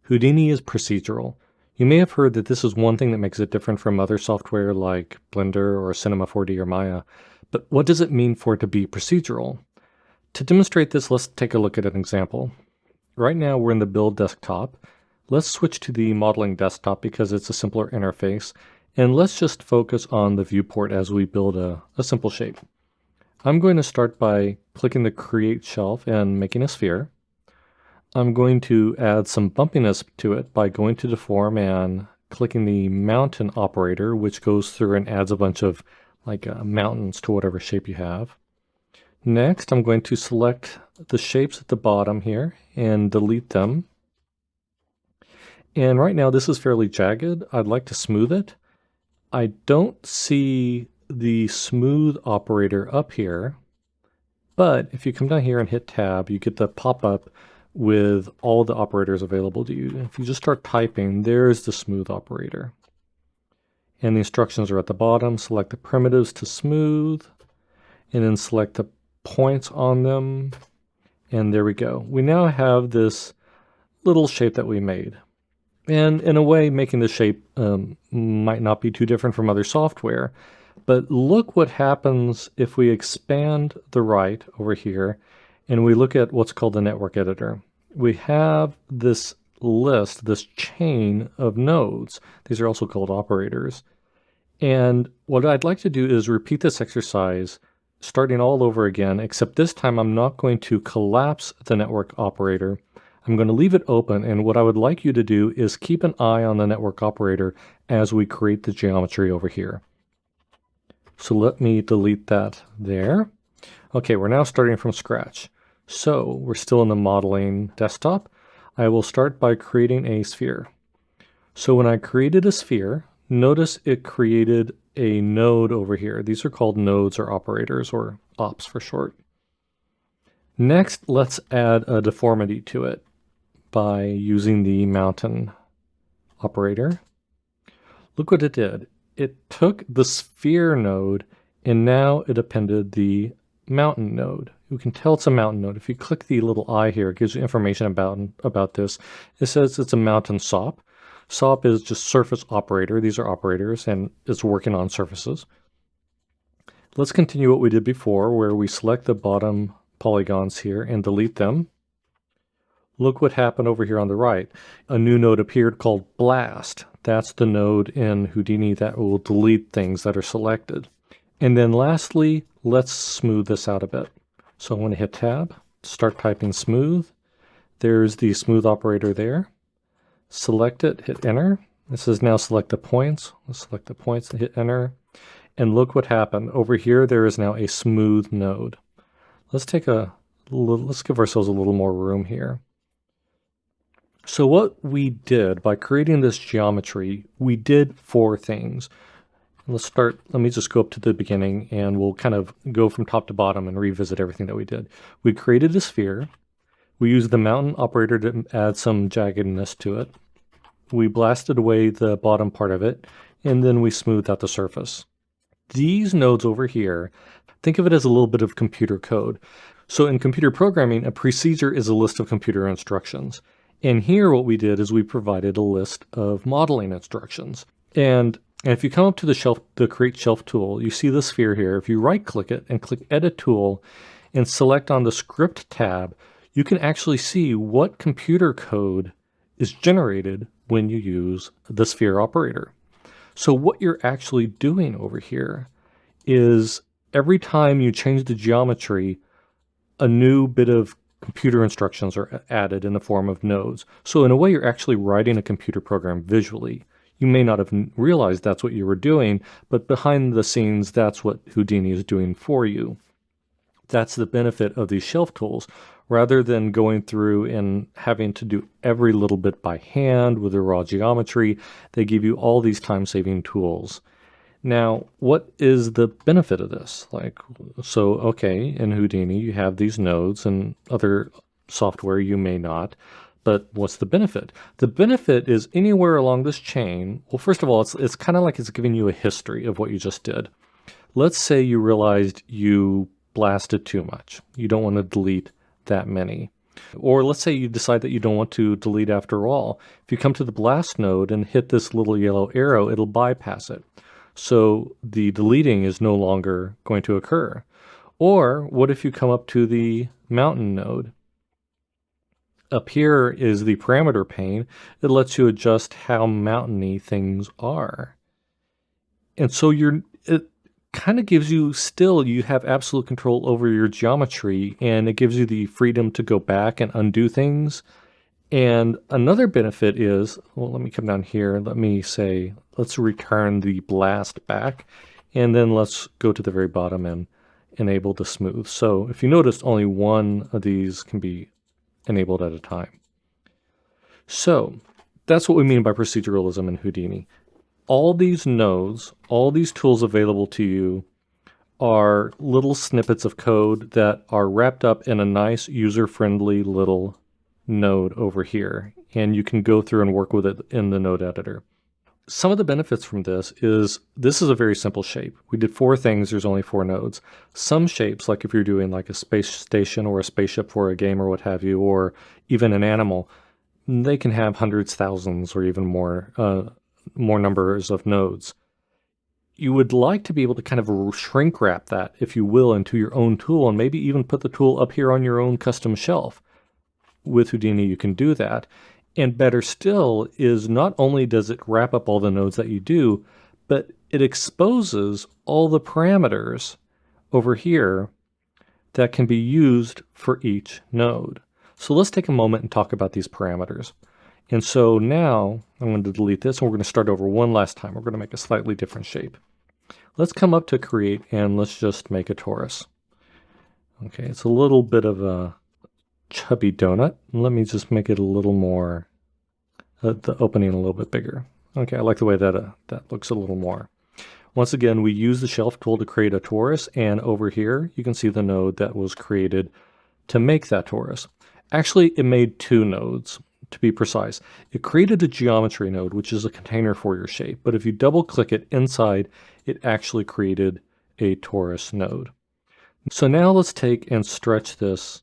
Houdini is procedural. You may have heard that this is one thing that makes it different from other software like Blender or Cinema 4D or Maya. But what does it mean for it to be procedural? To demonstrate this, let's take a look at an example. Right now we're in the build desktop. Let's switch to the modeling desktop because it's a simpler interface. And let's just focus on the viewport as we build a simple shape. I'm going to start by clicking the Create Shelf and making a sphere. I'm going to add some bumpiness to it by going to Deform and clicking the Mountain operator, which goes through and adds a bunch of mountains to whatever shape you have. Next, I'm going to select the shapes at the bottom here and delete them. And right now this is fairly jagged. I'd like to smooth it. I don't see the smooth operator up here, but if you come down here and hit Tab, you get the pop-up with all the operators available to you. If you just start typing, there's the smooth operator. And the instructions are at the bottom. Select the primitives to smooth, and then select the points on them. And there we go. We now have this little shape that we made. And in a way, making the shape might not be too different from other software. But look what happens if we expand the right over here and we look at what's called the network editor. We have this list, this chain of nodes. These are also called operators. And what I'd like to do is repeat this exercise starting all over again, except this time I'm not going to collapse the network operator. I'm going to leave it open, and what I would like you to do is keep an eye on the network operator as we create the geometry over here. So let me delete that there. Okay, we're now starting from scratch. So we're still in the modeling desktop. I will start by creating a sphere. So when I created a sphere, notice it created a node over here. These are called nodes or operators, or ops for short. Next, let's add a deformity to it by using the mountain operator. Look what it did. It took the sphere node and now it appended the mountain node. You can tell it's a mountain node. If you click the little eye here, it gives you information about this. It says it's a mountain SOP. SOP is just surface operator. These are operators and it's working on surfaces. Let's continue what we did before, where we select the bottom polygons here and delete them. Look what happened over here on the right. A new node appeared called Blast. That's the node in Houdini that will delete things that are selected. And then lastly, let's smooth this out a bit. So I'm going to hit Tab, start typing smooth. There's the smooth operator there. Select it, hit Enter. This says now select the points. Let's select the points and hit Enter. And look what happened. Over here, there is now a smooth node. Let's give ourselves a little more room here. So what we did by creating this geometry, we did 4 things. Let me just go up to the beginning and we'll kind of go from top to bottom and revisit everything that we did. We created a sphere. We used the mountain operator to add some jaggedness to it. We blasted away the bottom part of it, and then we smoothed out the surface. These nodes over here, think of it as a little bit of computer code. So in computer programming, a procedure is a list of computer instructions. And here what we did is we provided a list of modeling instructions. And if you come up to the Create Shelf tool, you see the sphere here. If you right-click it and click Edit Tool and select on the Script tab, you can actually see what computer code is generated when you use the sphere operator. So what you're actually doing over here is every time you change the geometry, a new bit of computer instructions are added in the form of nodes. So in a way, you're actually writing a computer program visually. You may not have realized that's what you were doing, but behind the scenes, that's what Houdini is doing for you. That's the benefit of these shelf tools. Rather than going through and having to do every little bit by hand with the raw geometry, they give you all these time-saving tools. Now, what is the benefit of this? Okay, in Houdini, you have these nodes, and other software you may not. But what's the benefit? The benefit is anywhere along this chain. Well, first of all, it's kind of like it's giving you a history of what you just did. Let's say you realized you blasted too much. You don't want to delete that many. Or let's say you decide that you don't want to delete after all. If you come to the blast node and hit this little yellow arrow, it'll bypass it. So the deleting is no longer going to occur. Or what if you come up to the mountain node? Up here is the parameter pane. It lets you adjust how mountainy things are. And so it kind of gives you, still you have absolute control over your geometry, and it gives you the freedom to go back and undo things. And another benefit is, well, let me come down here. Let me say, let's return the blast back, and then let's go to the very bottom and enable the smooth. So if you notice, only one of these can be enabled at a time. So that's what we mean by proceduralism in Houdini. All these nodes, all these tools available to you are little snippets of code that are wrapped up in a nice user-friendly little node over here, and you can go through and work with it in the node editor. Some of the benefits from this is a very simple shape. We did 4 things, there's only 4 nodes. Some shapes, like if you're doing like a space station or a spaceship for a game or what have you, or even an animal, they can have hundreds, thousands, or even more numbers of nodes. You would like to be able to kind of shrink wrap that, if you will, into your own tool, and maybe even put the tool up here on your own custom shelf. With Houdini, you can do that. And better still is not only does it wrap up all the nodes that you do, but it exposes all the parameters over here that can be used for each node. So let's take a moment and talk about these parameters. And so now I'm going to delete this, and we're going to start over one last time. We're going to make a slightly different shape. Let's come up to create, and let's just make a torus. Okay, it's a little bit of a chubby donut. Let me just make it a little more, the opening a little bit bigger. Okay, I like the way that that looks a little more. Once again, we use the shelf tool to create a torus, and over here you can see the node that was created to make that torus. Actually, it made 2 nodes, to be precise. It created a geometry node, which is a container for your shape, but if you double click it inside, it actually created a torus node. So now let's take and stretch this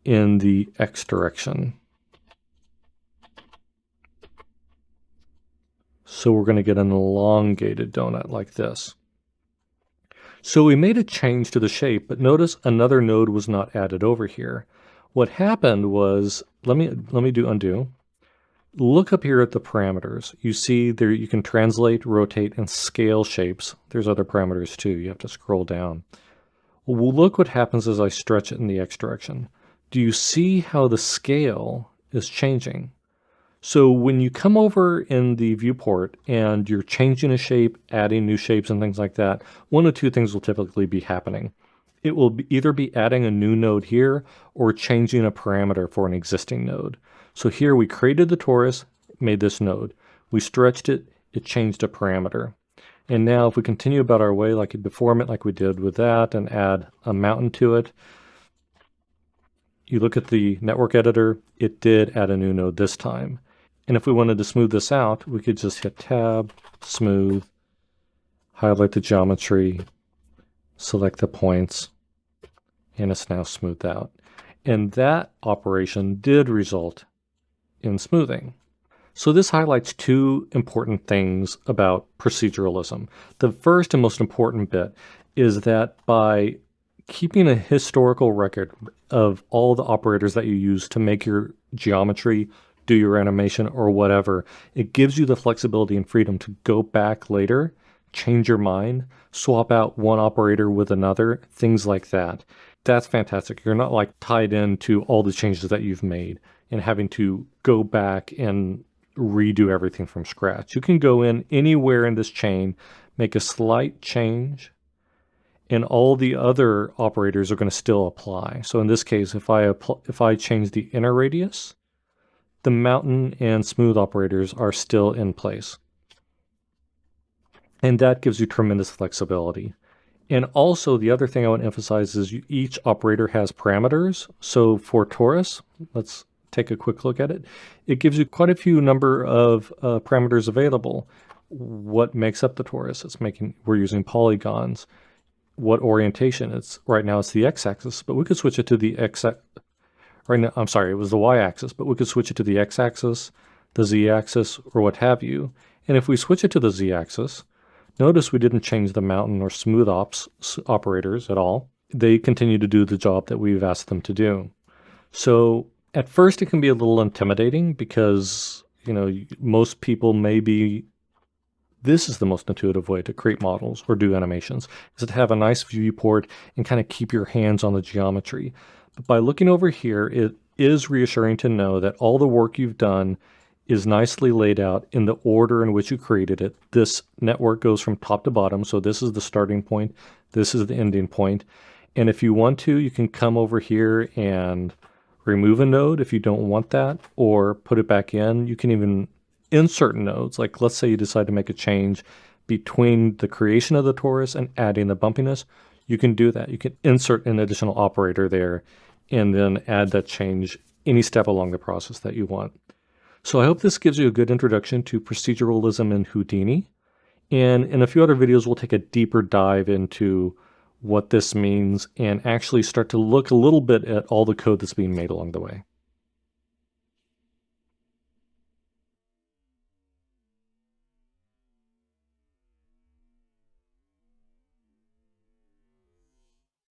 in the X direction. So we're going to get an elongated donut like this. So we made a change to the shape, but notice another node was not added over here. What happened was, let me do undo. Look up here at the parameters. You see there you can translate, rotate, and scale shapes. There's other parameters too. You have to scroll down. Well, look what happens as I stretch it in the X direction. Do you see how the scale is changing? So when you come over in the viewport and you're changing a shape, adding new shapes and things like that, one of 2 things will typically be happening. It will either be adding a new node here or changing a parameter for an existing node. So here we created the torus, made this node. We stretched it, it changed a parameter. And now if we continue about our way, like deform it like we did with that and add a mountain to it, you look at the network editor, it did add a new node this time. And if we wanted to smooth this out, we could just hit Tab, Smooth, highlight the geometry, select the points, and it's now smoothed out. And that operation did result in smoothing. So this highlights 2 important things about proceduralism. The first and most important bit is that by keeping a historical record of all the operators that you use to make your geometry, do your animation, or whatever, it gives you the flexibility and freedom to go back later, change your mind, swap out one operator with another, things like that. That's fantastic. You're not like tied into all the changes that you've made and having to go back and redo everything from scratch. You can go in anywhere in this chain, make a slight change, and all the other operators are going to still apply. So in this case, if I change the inner radius, the mountain and smooth operators are still in place. And that gives you tremendous flexibility. And also the other thing I want to emphasize is each operator has parameters. So for Torus, let's take a quick look at it. It gives you quite a few number of parameters available. What makes up the Torus? We're using polygons. What orientation? Right now it's the x-axis, but we could switch it to the Right now, I'm sorry, it was the y-axis, but we could switch it to the x-axis, the z-axis, or what have you. And if we switch it to the z-axis, notice we didn't change the mountain or smooth operators at all. They continue to do the job that we've asked them to do. So at first it can be a little intimidating because, most people this is the most intuitive way to create models or do animations, is to have a nice viewport and kind of keep your hands on the geometry. But by looking over here, it is reassuring to know that all the work you've done is nicely laid out in the order in which you created it. This network goes from top to bottom, so this is the starting point, this is the ending point. And if you want to, you can come over here and remove a node if you don't want that, or put it back in. You can even insert nodes, like let's say you decide to make a change between the creation of the torus and adding the bumpiness. You can do that. You can insert an additional operator there and then add that change any step along the process that you want. So I hope this gives you a good introduction to proceduralism in Houdini. And in a few other videos, we'll take a deeper dive into what this means and actually start to look a little bit at all the code that's being made along the way.